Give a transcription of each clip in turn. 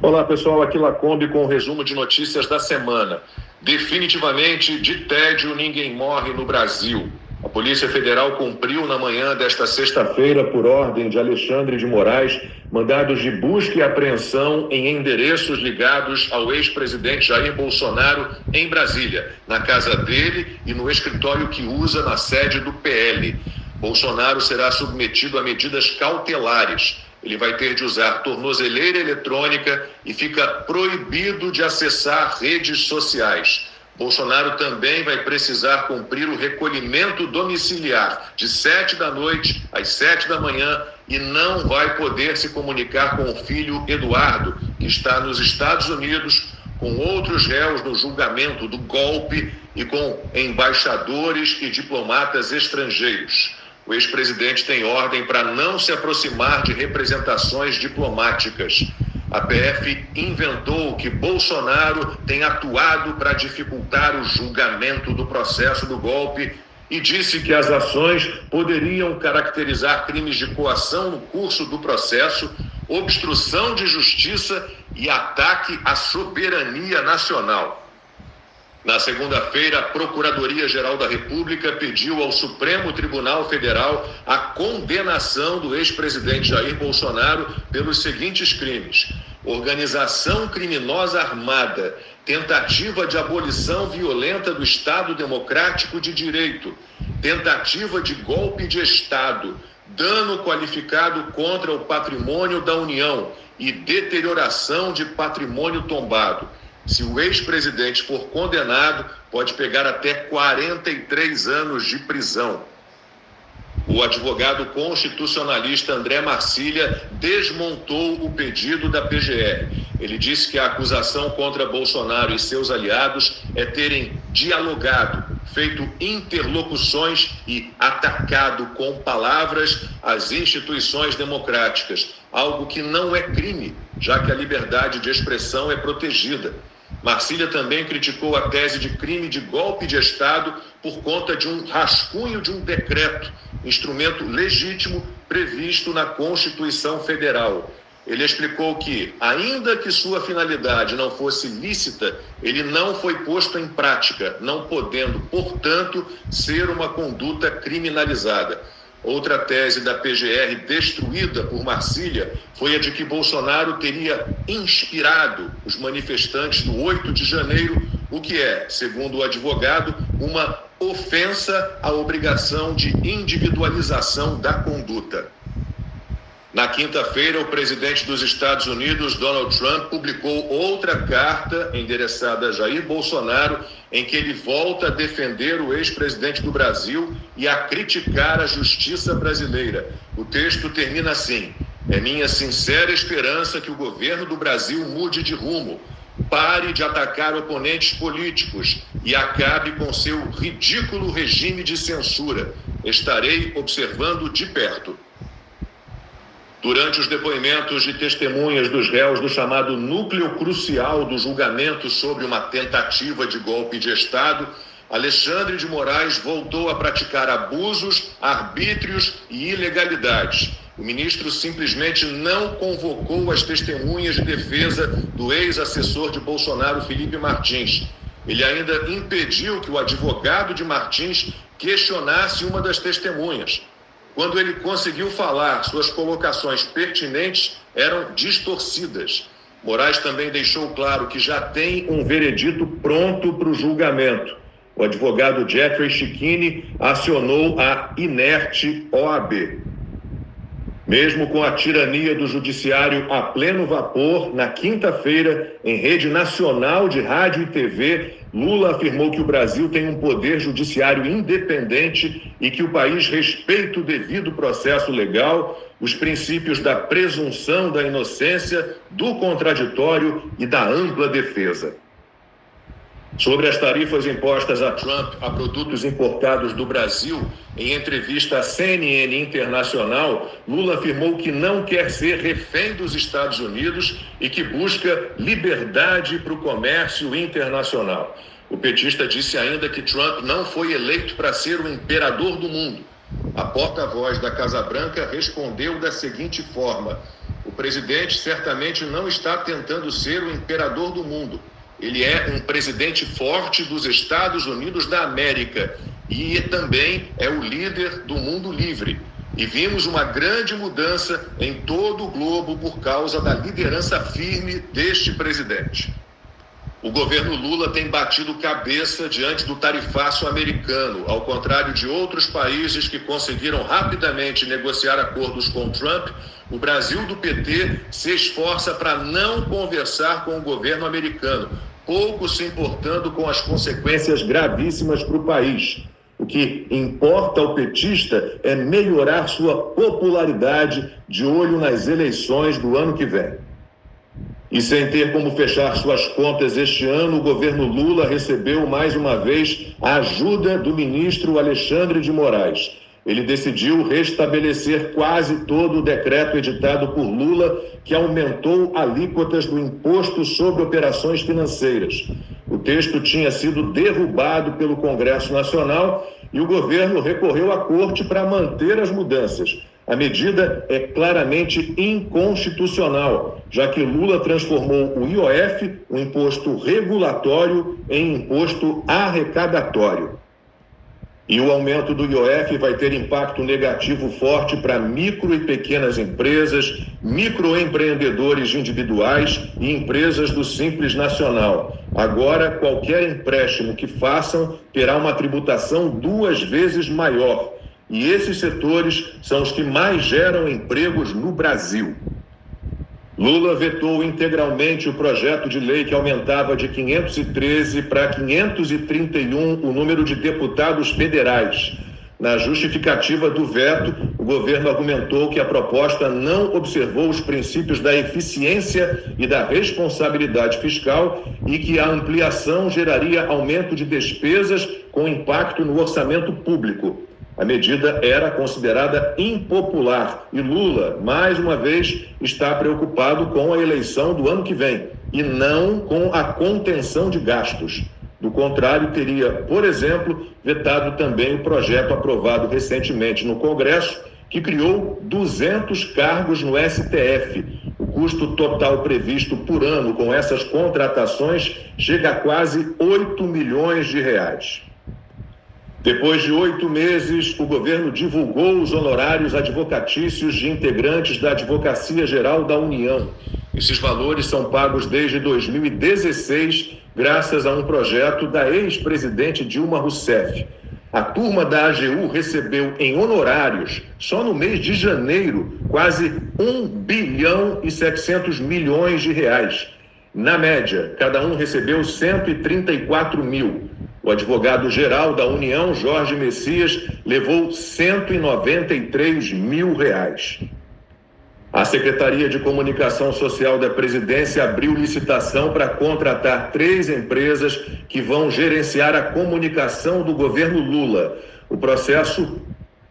Olá pessoal, aqui Lacombe com o resumo de notícias da semana. Definitivamente, de tédio ninguém morre no Brasil. A Polícia Federal cumpriu na manhã desta sexta-feira, por ordem de Alexandre de Moraes, mandados de busca e apreensão em endereços ligados ao ex-presidente Jair Bolsonaro em Brasília, na casa dele e no escritório que usa na sede do PL. Bolsonaro será submetido a medidas cautelares. Ele vai ter de usar tornozeleira eletrônica e fica proibido de acessar redes sociais. Bolsonaro também vai precisar cumprir o recolhimento domiciliar de 7 da noite às 7 da manhã e não vai poder se comunicar com o filho Eduardo, que está nos Estados Unidos, com outros réus no julgamento do golpe e com embaixadores e diplomatas estrangeiros. O ex-presidente tem ordem para não se aproximar de representações diplomáticas. A PF inventou que Bolsonaro tem atuado para dificultar o julgamento do processo do golpe e disse que as ações poderiam caracterizar crimes de coação no curso do processo, obstrução de justiça e ataque à soberania nacional. Na segunda-feira, a Procuradoria-Geral da República pediu ao Supremo Tribunal Federal a condenação do ex-presidente Jair Bolsonaro pelos seguintes crimes: organização criminosa armada, tentativa de abolição violenta do Estado Democrático de Direito, tentativa de golpe de Estado, dano qualificado contra o patrimônio da União e deterioração de patrimônio tombado. Se o ex-presidente for condenado, pode pegar até 43 anos de prisão. O advogado constitucionalista André Marcília desmontou o pedido da PGR. Ele disse que a acusação contra Bolsonaro e seus aliados é terem dialogado, feito interlocuções e atacado com palavras as instituições democráticas, algo que não é crime, já que a liberdade de expressão é protegida. Marcília também criticou a tese de crime de golpe de Estado por conta de um rascunho de um decreto, instrumento legítimo previsto na Constituição Federal. Ele explicou que, ainda que sua finalidade não fosse lícita, ele não foi posto em prática, não podendo, portanto, ser uma conduta criminalizada. Outra tese da PGR destruída por Marcília foi a de que Bolsonaro teria inspirado os manifestantes do 8 de janeiro, o que é, segundo o advogado, uma ofensa à obrigação de individualização da conduta. Na quinta-feira, o presidente dos Estados Unidos, Donald Trump, publicou outra carta endereçada a Jair Bolsonaro, em que ele volta a defender o ex-presidente do Brasil e a criticar a justiça brasileira. O texto termina assim: é minha sincera esperança que o governo do Brasil mude de rumo, pare de atacar oponentes políticos e acabe com seu ridículo regime de censura. Estarei observando de perto. Durante os depoimentos de testemunhas dos réus do chamado núcleo crucial do julgamento sobre uma tentativa de golpe de Estado, Alexandre de Moraes voltou a praticar abusos, arbítrios e ilegalidades. O ministro simplesmente não convocou as testemunhas de defesa do ex-assessor de Bolsonaro, Felipe Martins. Ele ainda impediu que o advogado de Martins questionasse uma das testemunhas. Quando ele conseguiu falar, suas colocações pertinentes eram distorcidas. Moraes também deixou claro que já tem um veredito pronto para o julgamento. O advogado Jeffrey Schichini acionou a inerte OAB. Mesmo com a tirania do judiciário a pleno vapor, na quinta-feira, em rede nacional de rádio e TV, Lula afirmou que o Brasil tem um poder judiciário independente e que o país respeita o devido processo legal, os princípios da presunção da inocência, do contraditório e da ampla defesa. Sobre as tarifas impostas a Trump a produtos importados do Brasil, em entrevista à CNN Internacional, Lula afirmou que não quer ser refém dos Estados Unidos e que busca liberdade para o comércio internacional. O petista disse ainda que Trump não foi eleito para ser o imperador do mundo. A porta-voz da Casa Branca respondeu da seguinte forma: o presidente certamente não está tentando ser o imperador do mundo. Ele é um presidente forte dos Estados Unidos da América e também é o líder do mundo livre. E vimos uma grande mudança em todo o globo por causa da liderança firme deste presidente. O governo Lula tem batido cabeça diante do tarifaço americano, ao contrário de outros países que conseguiram rapidamente negociar acordos com Trump. O Brasil do PT se esforça para não conversar com o governo americano, pouco se importando com as consequências gravíssimas para o país. O que importa ao petista é melhorar sua popularidade de olho nas eleições do ano que vem. E sem ter como fechar suas contas este ano, o governo Lula recebeu mais uma vez a ajuda do ministro Alexandre de Moraes. Ele decidiu restabelecer quase todo o decreto editado por Lula, que aumentou alíquotas do imposto sobre operações financeiras. O texto tinha sido derrubado pelo Congresso Nacional e o governo recorreu à Corte para manter as mudanças. A medida é claramente inconstitucional, já que Lula transformou o IOF, o imposto regulatório, em imposto arrecadatório. E o aumento do IOF vai ter impacto negativo forte para micro e pequenas empresas, microempreendedores individuais e empresas do Simples Nacional. Agora, qualquer empréstimo que façam terá uma tributação 2 vezes maior. E esses setores são os que mais geram empregos no Brasil. Lula vetou integralmente o projeto de lei que aumentava de 513 para 531 o número de deputados federais. Na justificativa do veto, o governo argumentou que a proposta não observou os princípios da eficiência e da responsabilidade fiscal e que a ampliação geraria aumento de despesas com impacto no orçamento público. A medida era considerada impopular e Lula, mais uma vez, está preocupado com a eleição do ano que vem e não com a contenção de gastos. Do contrário, teria, por exemplo, vetado também o projeto aprovado recentemente no Congresso, que criou 200 cargos no STF. O custo total previsto por ano com essas contratações chega a quase 8 milhões de reais. Depois de 8 meses, o governo divulgou os honorários advocatícios de integrantes da Advocacia Geral da União. Esses valores são pagos desde 2016, graças a um projeto da ex-presidente Dilma Rousseff. A turma da AGU recebeu em honorários, só no mês de janeiro, quase 1 bilhão e 700 milhões de reais. Na média, cada um recebeu 134 mil. O advogado-geral da União, Jorge Messias, levou 193 mil reais. A Secretaria de Comunicação Social da Presidência abriu licitação para contratar 3 empresas que vão gerenciar a comunicação do governo Lula. O processo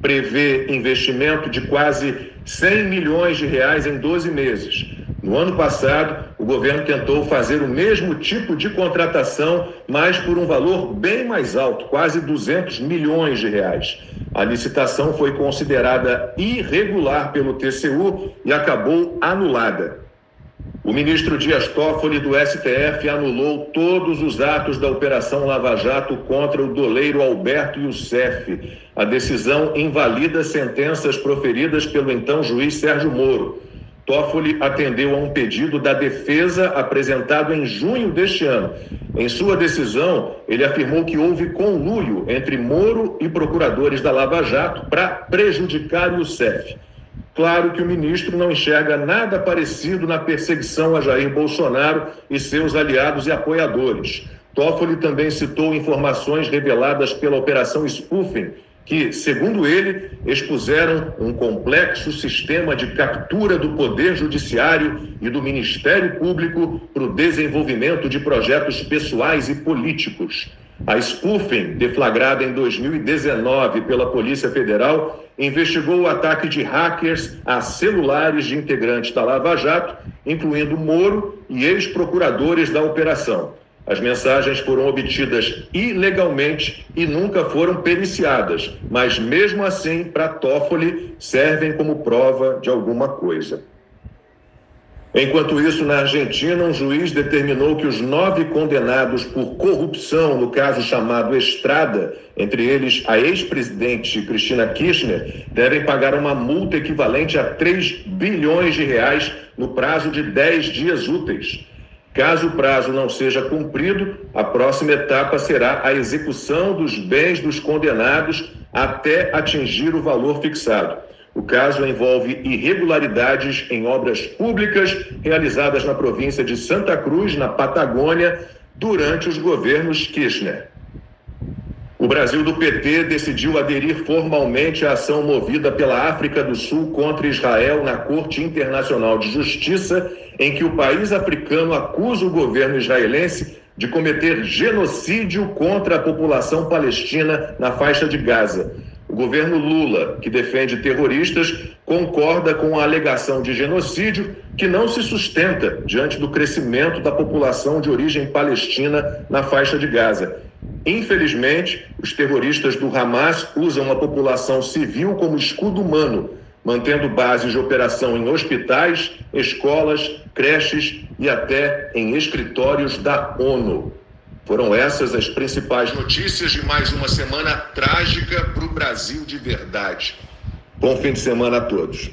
prevê investimento de quase 100 milhões de reais em 12 meses. No ano passado, o governo tentou fazer o mesmo tipo de contratação, mas por um valor bem mais alto, quase 200 milhões de reais. A licitação foi considerada irregular pelo TCU e acabou anulada. O ministro Dias Toffoli, do STF, anulou todos os atos da Operação Lava Jato contra o doleiro Alberto Youssef. A decisão invalida sentenças proferidas pelo então juiz Sérgio Moro. Toffoli atendeu a um pedido da defesa apresentado em junho deste ano. Em sua decisão, ele afirmou que houve conluio entre Moro e procuradores da Lava Jato para prejudicar Youssef. Claro que o ministro não enxerga nada parecido na perseguição a Jair Bolsonaro e seus aliados e apoiadores. Toffoli também citou informações reveladas pela Operação Spoofing, que, segundo ele, expuseram um complexo sistema de captura do Poder Judiciário e do Ministério Público para o desenvolvimento de projetos pessoais e políticos. A spoofing, deflagrada em 2019 pela Polícia Federal, investigou o ataque de hackers a celulares de integrantes da Lava Jato, incluindo Moro e ex-procuradores da operação. As mensagens foram obtidas ilegalmente e nunca foram periciadas, mas mesmo assim, para Toffoli, servem como prova de alguma coisa. Enquanto isso, na Argentina, um juiz determinou que os 9 condenados por corrupção no caso chamado Estrada, entre eles a ex-presidente Cristina Kirchner, devem pagar uma multa equivalente a 3 bilhões de reais no prazo de 10 dias úteis. Caso o prazo não seja cumprido, a próxima etapa será a execução dos bens dos condenados até atingir o valor fixado. O caso envolve irregularidades em obras públicas realizadas na província de Santa Cruz, na Patagônia, durante os governos Kirchner. O Brasil do PT decidiu aderir formalmente à ação movida pela África do Sul contra Israel na Corte Internacional de Justiça, em que o país africano acusa o governo israelense de cometer genocídio contra a população palestina na faixa de Gaza. O governo Lula, que defende terroristas, concorda com a alegação de genocídio que não se sustenta diante do crescimento da população de origem palestina na faixa de Gaza. Infelizmente, os terroristas do Hamas usam a população civil como escudo humano, mantendo bases de operação em hospitais, escolas, creches e até em escritórios da ONU. Foram essas as principais notícias de mais uma semana trágica para o Brasil de verdade. Bom fim de semana a todos.